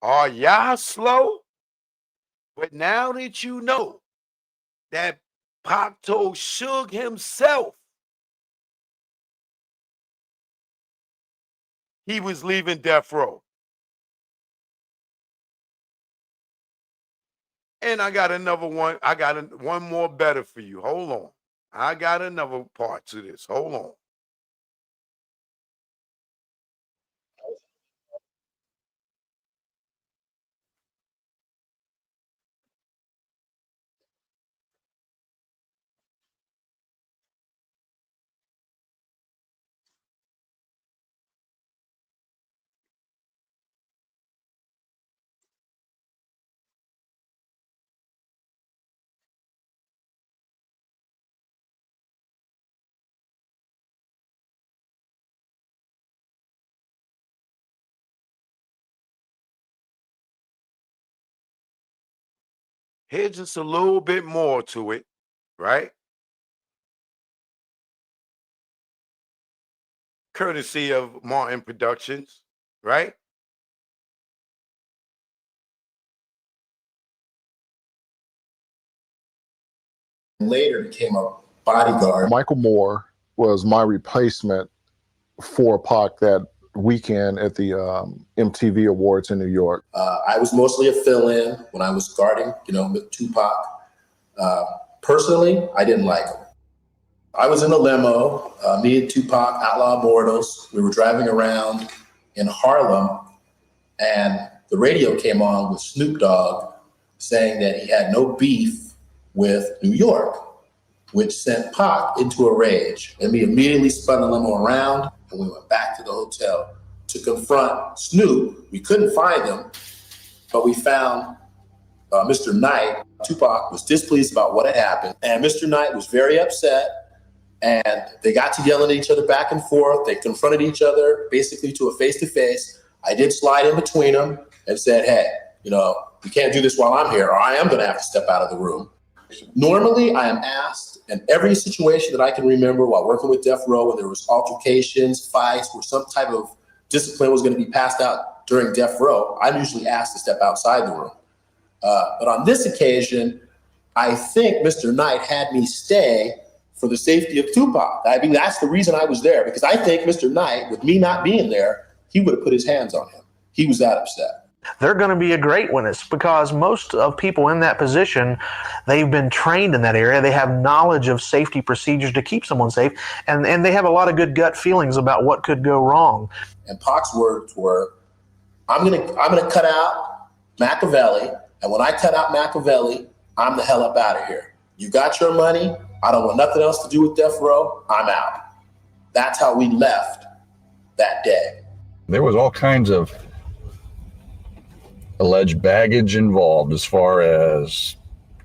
Are y'all slow? But now that you know that Pac told Suge himself he was leaving Death Row. And I got another one. I got one more better for you. Hold on. I got another part to this. Hold on. Here's just a little bit more to it, right? Courtesy of Martin Productions, right? Later became a bodyguard. Michael Moore was my replacement for Pac that weekend at the MTV Awards in New York. I was mostly a fill-in when I was guarding, with Tupac. Personally, I didn't like him. I was in a limo, me and Tupac, Outlaw Immortals. We were driving around in Harlem, and the radio came on with Snoop Dogg saying that he had no beef with New York, which sent Pac into a rage. And we immediately spun the limo around and we went back to the hotel to confront Snoop. We couldn't find him, but we found Mr. Knight. Tupac was displeased about what had happened, and Mr. Knight was very upset. And they got to yelling at each other back and forth. They confronted each other basically to a face-to-face. I did slide in between them and said, hey, you can't do this while I'm here, or I am going to have to step out of the room. Normally, I am asked in every situation that I can remember while working with Death Row, when there was altercations, fights, where some type of discipline was going to be passed out during Death Row, I'm usually asked to step outside the room. But on this occasion, I think Mr. Knight had me stay for the safety of Tupac. I mean, that's the reason I was there, because I think Mr. Knight, with me not being there, he would have put his hands on him. He was that upset. They're going to be a great witness, because most of people in that position, they've been trained in that area. They have knowledge of safety procedures to keep someone safe, and they have a lot of good gut feelings about what could go wrong. And Pac's words were, I'm gonna cut out Makaveli, and when I cut out Makaveli, I'm the hell up out of here. You got your money. I don't want nothing else to do with Death Row. I'm out. That's how we left that day. There was all kinds of alleged baggage involved, as far as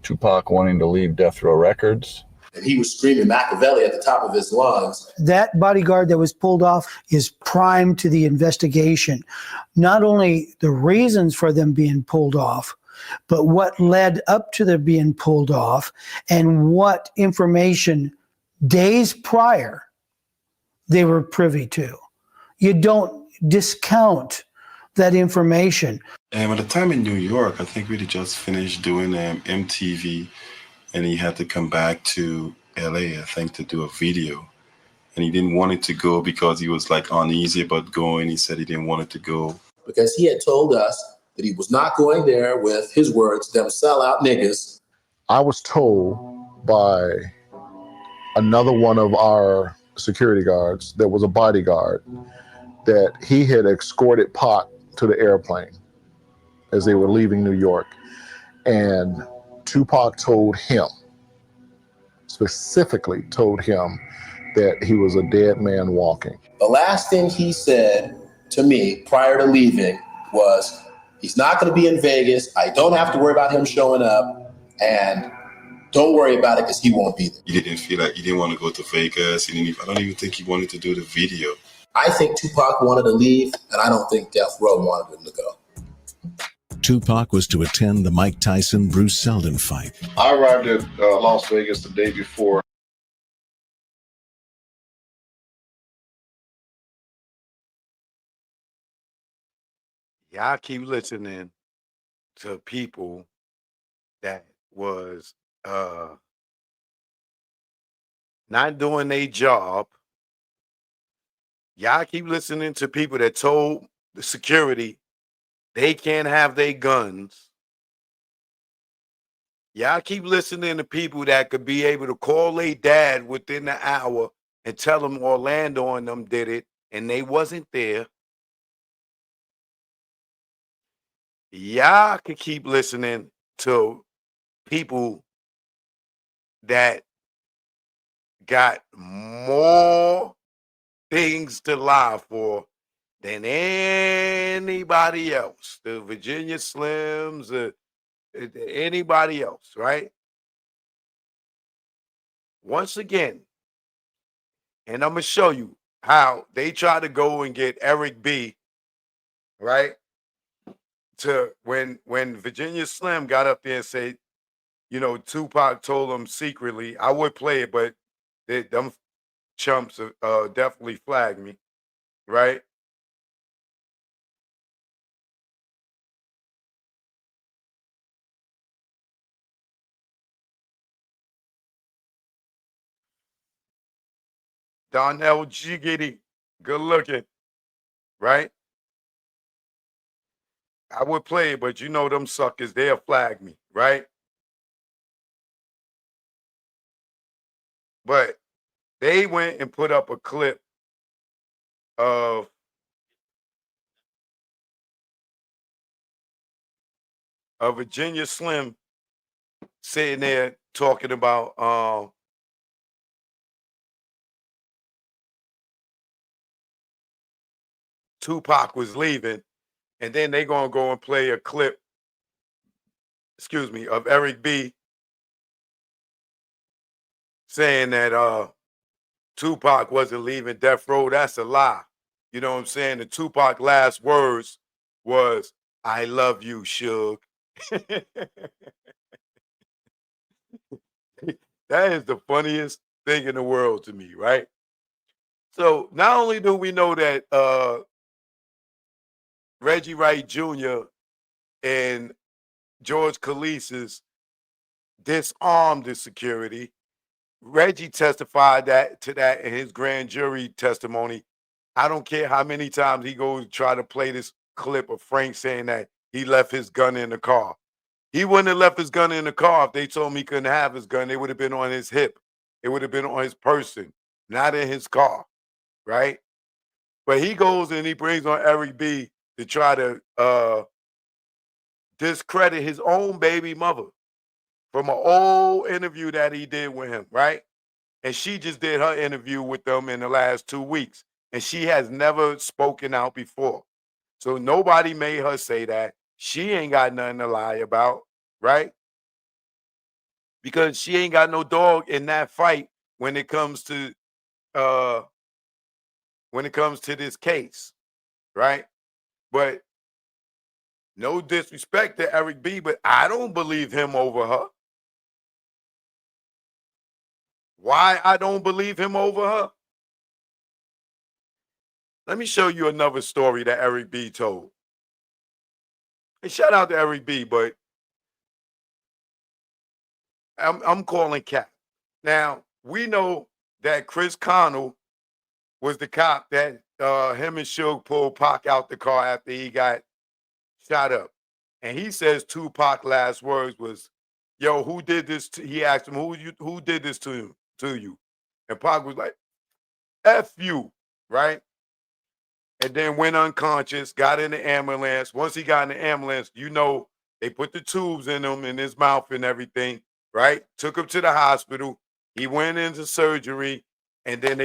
Tupac wanting to leave Death Row Records. And he was screaming Makaveli at the top of his lungs. That bodyguard that was pulled off is prime to the investigation. Not only the reasons for them being pulled off, but what led up to their being pulled off, and what information days prior they were privy to. You don't discount that information. At the time in New York, I think we had just finished doing MTV, and he had to come back to LA, I think, to do a video. And he didn't want it to go because he was uneasy about going. He said he didn't want it to go. Because he had told us that he was not going there with, his words, them sellout niggas. I was told by another one of our security guards that was a bodyguard that he had escorted Pac to the airplane as they were leaving New York. And Tupac specifically told him that he was a dead man walking. The last thing he said to me prior to leaving was, he's not going to be in Vegas. I don't have to worry about him showing up, and don't worry about it because he won't be there. He didn't feel like he didn't want to go to Vegas. I don't even think he wanted to do the video. I think Tupac wanted to leave, and I don't think Death Row wanted him to go. Tupac was to attend the Mike Tyson-Bruce Seldon fight. I arrived at Las Vegas the day before. Y'all keep listening to people that was not doing their job. Y'all keep listening to people that told the security they can't have their guns. Y'all keep listening to people that could be able to call their dad within the hour and tell them Orlando and them did it and they wasn't there. Y'all could keep listening to people that got more things to lie for than anybody else. The Virginia Slims, anybody else, right? Once again, and I'm gonna show you how they try to go and get Eric B, right? To when Virginia Slim got up there and said, you know, Tupac told him secretly, I would play it, but them chumps definitely flagged me, right? Donnell Jiggity, good looking, right? I would play it, but you know them suckers, they'll flag me, right? But they went and put up a clip of Virginia Slim sitting there talking about Tupac was leaving, and then they gonna go and play a clip, excuse me, of Eric B saying that Tupac wasn't leaving Death Row. That's a lie. You know what I'm saying? The Tupac last words was, I love you, Suge. That is the funniest thing in the world to me, right? So not only do we know that Reggie Wright Jr. and George Kalisis disarmed the security, Reggie testified that to that in his grand jury testimony. I don't care how many times he goes to try to play this clip of Frank saying that he left his gun in the car. He wouldn't have left his gun in the car if they told him he couldn't have his gun. It would have been on his hip. It would have been on his person, not in his car, right? But he goes and he brings on Eric B to try to discredit his own baby mother from an old interview that he did with him, right? And she just did her interview with them in the last 2 weeks, and she has never spoken out before. So nobody made her say that. She ain't got nothing to lie about, right? Because she ain't got no dog in that fight when it comes to uh this case, right? But no disrespect to Eric B, but I don't believe him over her. Why I don't believe him over her? Let me show you another story that Eric B told. And shout out to Eric B, but I'm calling cap. Now, we know that Chris Connell was the cop that him and Suge pulled Pac out the car after he got shot up. And he says Tupac last words was, yo, who did this he asked him, who did this to you? And Pac was like, F you, right? And then went unconscious, got in the ambulance. Once he got in the ambulance, you know, they put the tubes in him in his mouth and everything, right? Took him to the hospital. He went into surgery, and then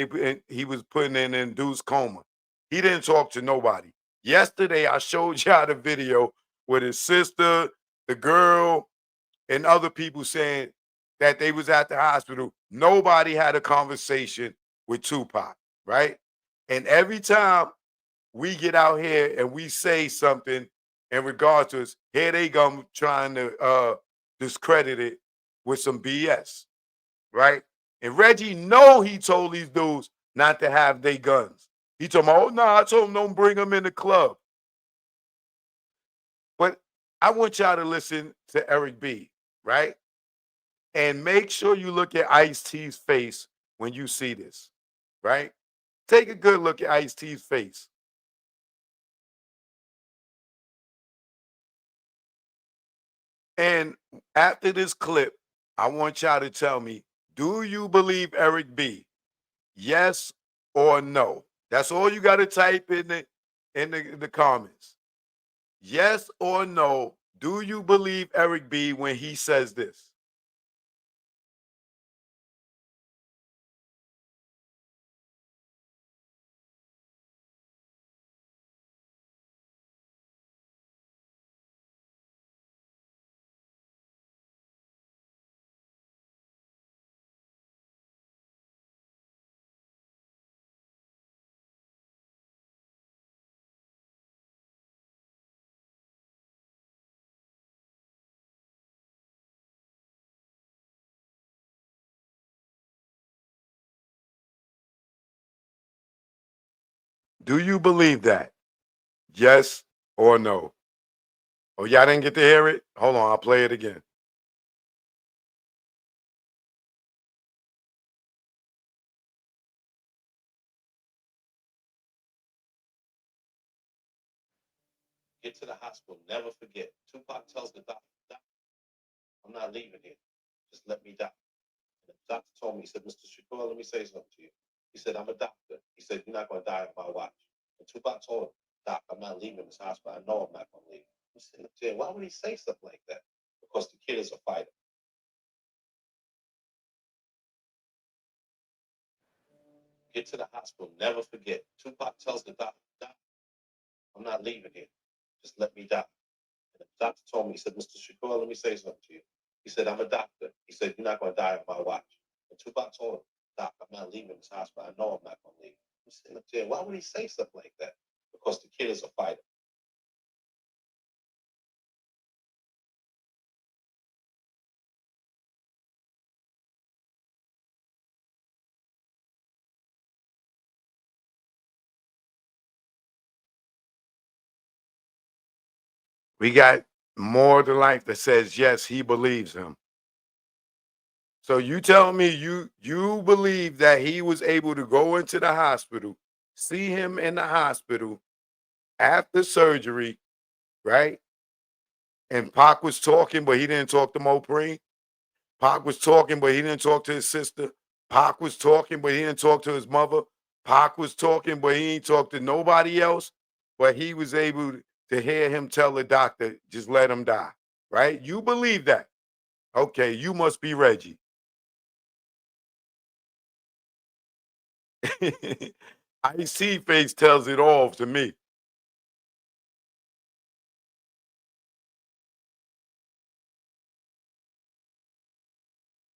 he was put in an induced coma. He didn't talk to nobody. Yesterday, I showed y'all the video with his sister, the girl, and other people saying that they was at the hospital. Nobody had a conversation with Tupac, right? And every time we get out here and we say something in regards to us, here they come trying to discredit it with some BS, right? And Reggie know he told these dudes not to have their guns. He told them, oh no, I told them don't bring them in the club. I want y'all to listen to Eric B, right? And make sure you look at Ice-T's face when you see this, right? Take a good look at Ice-T's face. And after this clip, I want y'all to tell me, do you believe Eric B? Yes or no? That's all you got to type in the comments. Yes or no, do you believe Eric B when he says this? Do you believe that? Yes or no? Oh, y'all didn't get to hear it? Hold on, I'll play it again. Get to the hospital. Never forget. Tupac tells the doctor, I'm not leaving here. Just let me die. And the doctor told me, he said, Mr. Shakur, let me say something to you. He said, I'm a doctor. He said, you're not going to die on my watch. And Tupac told him, Doc, I'm not leaving this hospital. I know I'm not going to leave. I'm sitting there, why would he say something like that? Because the kid is a fighter. Get to the hospital. Never forget. Tupac tells the doctor, Doc, I'm not leaving here. Just let me die. And the doctor told me, he said, Mr. Shakur, let me say something to you. He said, I'm a doctor. He said, you're not going to die on my watch. And Tupac told him, Doc, I'm not leaving this hospital. I know I'm not going to leave. I'm sitting up there, why would he say something like that? Because the kid is a fighter. We got more to life that says yes, he believes him. So you tell me you believe that he was able to go into the hospital, see him in the hospital after surgery, right? And Pac was talking, but he didn't talk to Mopreme. Pac was talking, but he didn't talk to his sister. Pac was talking, but he didn't talk to his mother. Pac was talking, but he didn't talk to nobody else. But he was able to hear him tell the doctor, just let him die, right? You believe that. Okay, you must be Reggie. I see face tells it all to me.